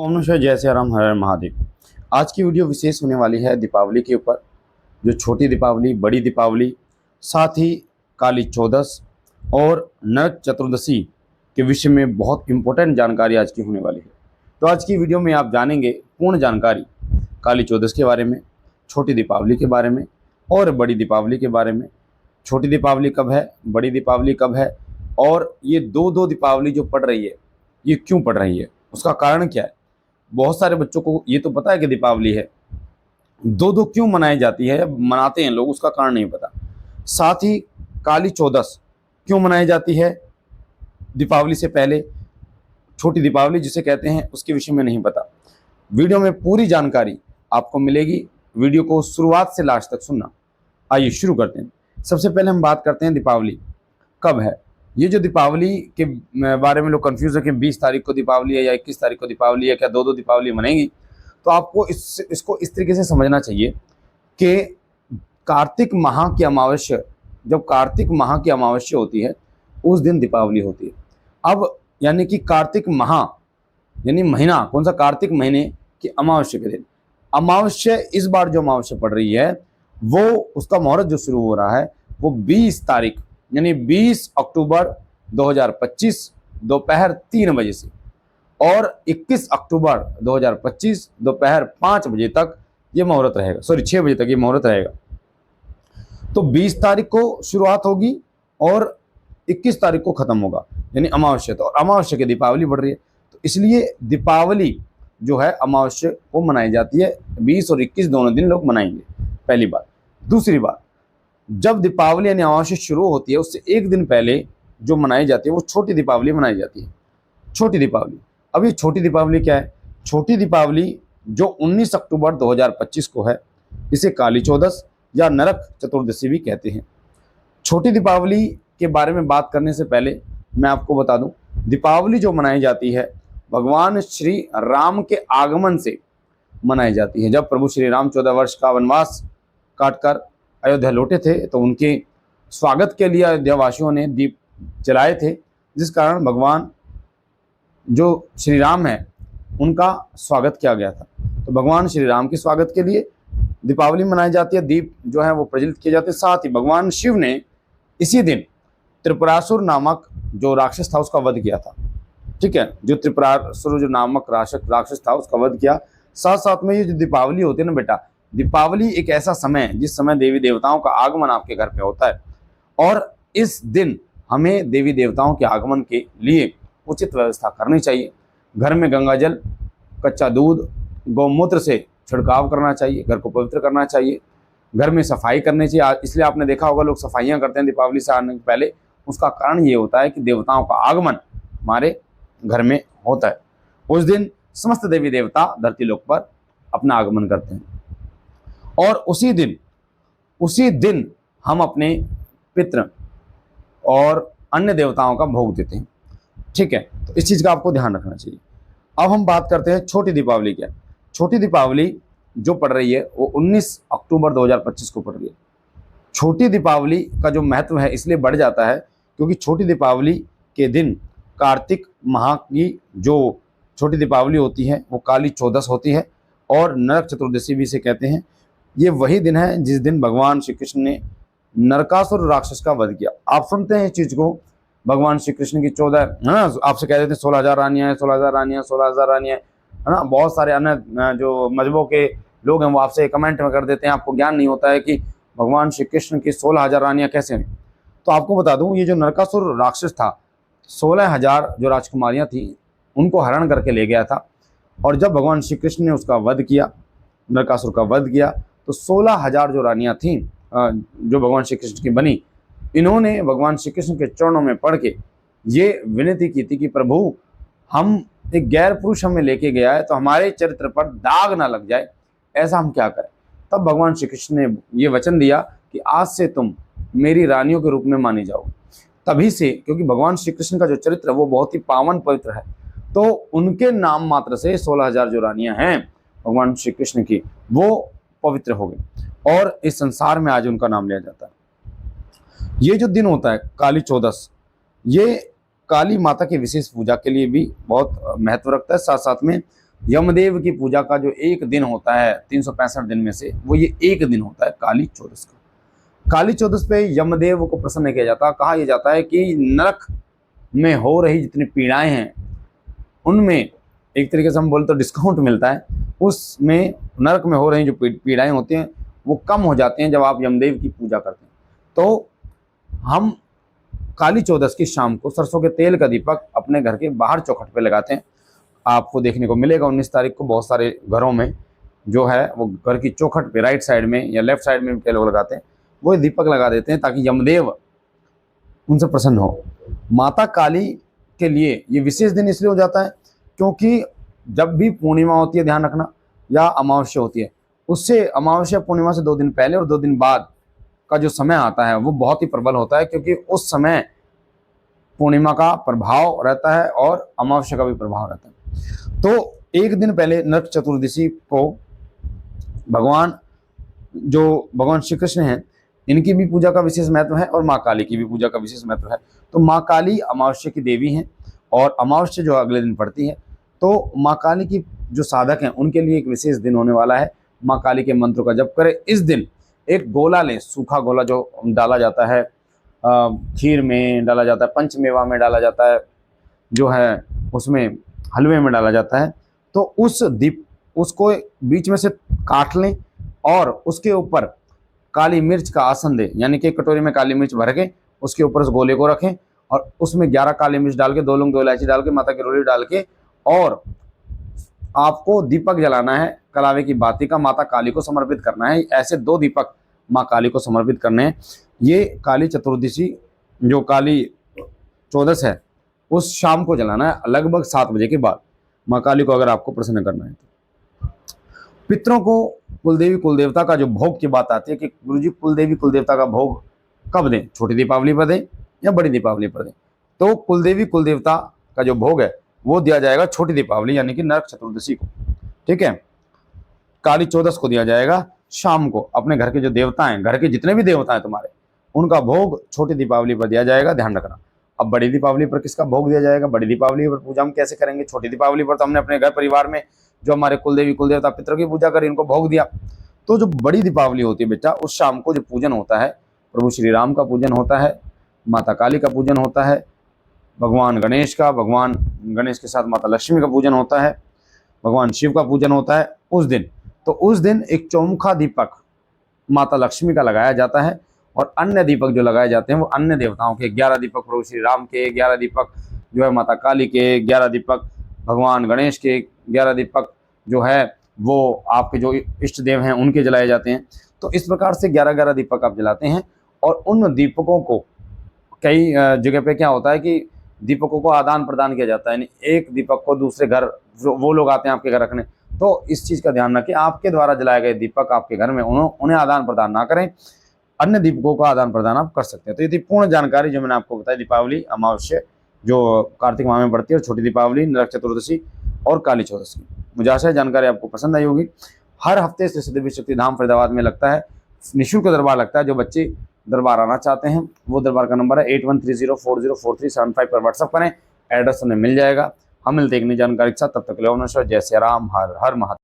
ओम नमः शिवाय, जय श्री राम, हर हर महादेव। आज की वीडियो विशेष होने वाली है दीपावली के ऊपर। जो छोटी दीपावली, बड़ी दीपावली, साथ ही काली चौदस और नरक चतुर्दशी के विषय में बहुत इंपॉर्टेंट जानकारी आज की होने वाली है। तो आज की वीडियो में आप जानेंगे पूर्ण जानकारी काली चौदस के बारे में, छोटी दीपावली के बारे में और बड़ी दीपावली के बारे में। छोटी दीपावली कब है, बड़ी दीपावली कब है, और ये दो दीपावली जो पड़ रही है ये क्यों पड़ रही है, उसका कारण क्या है। बहुत सारे बच्चों को ये तो पता है कि दीपावली है, दो क्यों मनाई जाती है, मनाते हैं लोग, उसका कारण नहीं पता। साथ ही काली चौदस क्यों मनाई जाती है दीपावली से पहले, छोटी दीपावली जिसे कहते हैं, उसके विषय में नहीं पता। वीडियो में पूरी जानकारी आपको मिलेगी, वीडियो को शुरुआत से लास्ट तक सुनना। आइए शुरू करते हैं। सबसे पहले हम बात करते हैं दीपावली कब है। ये जो दीपावली के बारे में लोग कंफ्यूज है कि 20 तारीख को दीपावली है या 21 तारीख को दीपावली है, क्या दो दीपावली मनेंगी। तो आपको इसको इस तरीके से समझना चाहिए कि कार्तिक माह की अमावस्या, जब कार्तिक माह की अमावस्या होती है उस दिन दीपावली होती है। अब यानी कि कार्तिक माह यानी महीना कौन सा, कार्तिक महीने की अमावस्या के दिन। अमावस्या इस बार जो अमावस्या पड़ रही है वो, उसका मुहूर्त जो शुरू हो रहा है वो 20 तारीख यानी 20 अक्टूबर 2025 दोपहर 3 बजे से और 21 अक्टूबर 2025 दोपहर 5 बजे तक ये मुहूर्त रहेगा, 6 बजे तक ये मुहूर्त रहेगा। तो 20 तारीख को शुरुआत होगी और 21 तारीख को खत्म होगा, यानी अमावस्या। तो अमावस्या की दीपावली बढ़ रही है, तो इसलिए दीपावली जो है अमावस्या को मनाई जाती है। 20 और 21 दोनों दिन लोग मनाएंगे, पहली बात। दूसरी बात, जब दीपावली यानी अमावस्या शुरू होती है उससे एक दिन पहले जो मनाई जाती है वो छोटी दीपावली मनाई जाती है। छोटी दीपावली, अब ये छोटी दीपावली क्या है। छोटी दीपावली जो 19 अक्टूबर 2025 को है, इसे काली चौदस या नरक चतुर्दशी भी कहते हैं। छोटी दीपावली के बारे में बात करने से पहले मैं आपको बता दूं, दीपावली जो मनाई जाती है भगवान श्री राम के आगमन से मनाई जाती है। जब प्रभु श्री राम 14 वर्ष का वनवास काटकर अयोध्या लौटे थे तो उनके स्वागत के लिए अयोध्या वासियों ने दीप जलाए थे, जिस कारण भगवान जो श्री राम है उनका स्वागत किया गया था। तो भगवान श्री राम के स्वागत के लिए दीपावली मनाई जाती है, दीप जो है वो प्रज्वलित किए जाते हैं। साथ ही भगवान शिव ने इसी दिन त्रिपुरासुर नामक जो राक्षस था उसका वध किया था। ठीक है, जो त्रिपुरासुर जो नामक राक्षस था उसका वध किया। साथ साथ में ये जो दीपावली होती है ना बेटा, दीपावली एक ऐसा समय है जिस समय देवी देवताओं का आगमन आपके घर पे होता है, और इस दिन हमें देवी देवताओं के आगमन के लिए उचित व्यवस्था करनी चाहिए। घर में गंगा जल, कच्चा दूध, गौमूत्र से छिड़काव करना चाहिए, घर को पवित्र करना चाहिए, घर में सफाई करनी चाहिए। इसलिए आपने देखा होगा लोग सफाइयाँ करते हैं दीपावली से आने से पहले। उसका कारण ये होता है कि देवताओं का आगमन हमारे घर में होता है। उस दिन समस्त देवी देवता धरती लोक पर अपना आगमन करते हैं, और उसी दिन हम अपने पितृ और अन्य देवताओं का भोग देते हैं। ठीक है, तो इस चीज़ का आपको ध्यान रखना चाहिए। अब हम बात करते हैं छोटी दीपावली क्या। छोटी दीपावली जो पड़ रही है वो 19 अक्टूबर 2025 को पड़ रही है। छोटी दीपावली का जो महत्व है इसलिए बढ़ जाता है क्योंकि छोटी दीपावली के दिन कार्तिक माह की जो छोटी दीपावली होती है वो काली चौदस होती है, और नरक चतुर्दशी भी इसे कहते हैं। ये वही दिन है जिस दिन भगवान श्री कृष्ण ने नरकासुर राक्षस का वध किया। आप सुनते हैं इस चीज को, भगवान श्री कृष्ण की 14 है ना, आपसे कह देते हैं 16,000 रानियां हैं, 16,000 रानियां, 16,000 रानियां है ना। बहुत सारे अन्य जो मजहबों के लोग हैं वो आपसे कमेंट में कर देते हैं, आपको ज्ञान नहीं होता है कि भगवान श्री कृष्ण की 16,000 रानियां कैसे हैं। तो आपको बता दूं, ये जो नरकासुर राक्षस था, 16,000 जो राजकुमारियां थी उनको हरण करके ले गया था, और जब भगवान श्री कृष्ण ने उसका वध किया, नरकासुर का वध किया, तो 16,000 जो रानियां थीं जो भगवान श्री कृष्ण की बनी, इन्होंने भगवान श्री कृष्ण के चरणों में पड़ के ये विनती की थी कि प्रभु, हम एक गैर पुरुष हमें लेके गया है तो हमारे चरित्र पर दाग ना लग जाए, ऐसा हम क्या करें। तब भगवान श्री कृष्ण ने ये वचन दिया कि आज से तुम मेरी रानियों के रूप में मानी जाओ। तभी से, क्योंकि भगवान श्री कृष्ण का जो चरित्र है वो बहुत ही पावन पवित्र है, तो उनके नाम मात्र से 16,000 जो रानियां हैं भगवान श्री कृष्ण की, वो पवित्र हो गई, और इस संसार में आज उनका नाम लिया जाता है। ये जो दिन होता है काली चौदस, ये काली माता की विशेष पूजा के लिए भी बहुत महत्व रखता है। साथ साथ में यमदेव की पूजा का जो एक दिन होता है 365 दिन में से, वो ये एक दिन होता है काली चौदस का। काली चौदस पे यमदेव को प्रसन्न किया जाता है। कहा यह जाता है कि नरक में हो रही जितनी पीड़ाएं हैं उनमें एक तरीके से हम बोले तो डिस्काउंट मिलता है। उसमें नरक में हो रही जो पीड़ाएं होती हैं वो कम हो जाती हैं जब आप यमदेव की पूजा करते हैं। तो हम काली चौदस की शाम को सरसों के तेल का दीपक अपने घर के बाहर चौखट पे लगाते हैं। आपको देखने को मिलेगा 19 तारीख को बहुत सारे घरों में जो है वो घर की चौखट पे राइट साइड में या लेफ्ट साइड में भी लोग लगाते हैं, वो दीपक लगा देते हैं ताकि यमदेव उनसे प्रसन्न हो। माता काली के लिए ये विशेष दिन इसलिए हो जाता है क्योंकि जब भी पूर्णिमा होती है, ध्यान रखना, या अमावस्या होती है, उससे अमावस्या पूर्णिमा से 2 दिन पहले और 2 दिन बाद का जो समय आता है वो बहुत ही प्रबल होता है, क्योंकि उस समय पूर्णिमा का प्रभाव रहता है और अमावस्या का भी प्रभाव रहता है। तो एक दिन पहले नरक चतुर्दशी को भगवान श्री कृष्ण हैं, इनकी भी पूजा का विशेष महत्व है और माँ काली की भी पूजा का विशेष महत्व है। तो माँ काली अमावस्या की देवी हैं और अमावस्या जो अगले दिन पड़ती है, तो माँ काली की जो साधक हैं उनके लिए एक विशेष दिन होने वाला है। माँ काली के मंत्रों का जप करें। इस दिन एक गोला लें, सूखा गोला जो डाला जाता है, खीर में डाला जाता है, पंचमेवा में डाला जाता है, जो है उसमें हलवे में डाला जाता है। तो उसको बीच में से काट लें और उसके ऊपर काली मिर्च का आसन दें, यानी कि एक कटोरी में काली मिर्च भर के उसके ऊपर उस गोले को रखें और उसमें 11 काली मिर्च डाल के, 2 लौंग 2 इलायची डाल के, माता की रोली डाल के, और आपको दीपक जलाना है कलावे की बाती का, माता काली को समर्पित करना है। ऐसे 2 दीपक माँ काली को समर्पित करने हैं। ये काली चतुर्दशी जो काली चौदस है उस शाम को जलाना है लगभग 7 बजे के बाद, माँ काली को अगर आपको प्रसन्न करना है तो। पितरों को कुलदेवी कुलदेवता का जो भोग की बात आती है कि गुरुजी कुलदेवी कुलदेवता का भोग कब दें, छोटी दीपावली पर दें या बड़ी दीपावली पर दें? तो कुलदेवी कुलदेवता का जो भोग है वो दिया जाएगा छोटी दीपावली यानी कि नरक चतुर्दशी को, ठीक है। काली चौदस को दिया जाएगा शाम को। अपने घर के जो देवता हैं, घर के जितने भी देवता हैं तुम्हारे, उनका भोग छोटी दीपावली पर दिया जाएगा, ध्यान रखना। अब बड़ी दीपावली पर किसका भोग दिया जाएगा? बड़ी दीपावली पर पूजा हम कैसे करेंगे? छोटी दीपावली पर तो हमने अपने घर परिवार में जो हमारे कुलदेवी कुलदेवता पितरों की पूजा करी, इनको भोग दिया। तो जो बड़ी दीपावली होती है बेटा, उस शाम को जो पूजन होता है, प्रभु श्री राम का पूजन होता है, माता काली का पूजन होता है, भगवान गणेश के साथ माता लक्ष्मी का पूजन होता है, भगवान शिव का पूजन होता है उस दिन। तो उस दिन एक चौमुखा दीपक माता लक्ष्मी का लगाया जाता है और अन्य दीपक जो लगाए जाते हैं वो अन्य देवताओं के, 11 दीपक प्रभु श्री राम के, 11 दीपक जो है माता काली के, 11 दीपक भगवान गणेश के, 11 दीपक जो है वो आपके जो इष्ट देव हैं उनके जलाए जाते हैं। तो इस प्रकार से 11-11 दीपक आप जलाते हैं और उन दीपकों को कई जगह पे क्या होता है कि दीपकों को आदान प्रदान किया जाता है, यानी एक दीपक को दूसरे घर वो लोग आते हैं आपके घर रखने। तो इस चीज़ का ध्यान रखें, आपके द्वारा जलाए गए दीपक आपके घर में उन्हें आदान प्रदान ना करें, अन्य दीपकों का आदान प्रदान आप कर सकते हैं। तो ये थी पूर्ण जानकारी जो मैंने आपको बताई, दीपावली, अमावस्या जो कार्तिक माह में पड़ती है, और छोटी दीपावली, नरक चतुर्दशी और काली चौदस की। मुझे आशा है जानकारी आपको पसंद आई होगी। हर हफ्ते श्री सिद्धि शक्ति धाम फरीदाबाद में लगता है, निःशुल्क दरबार लगता है। जो बच्चे दरबार आना चाहते हैं वो दरबार का नंबर है 8130404375 पर व्हाट्सअप करें, एड्रेस उन्हें मिल जाएगा। हम मिलते हैं एक नई जानकारी के साथ, तब तक के लिए नमस्कार, जय श्री राम, हर हर महादेव।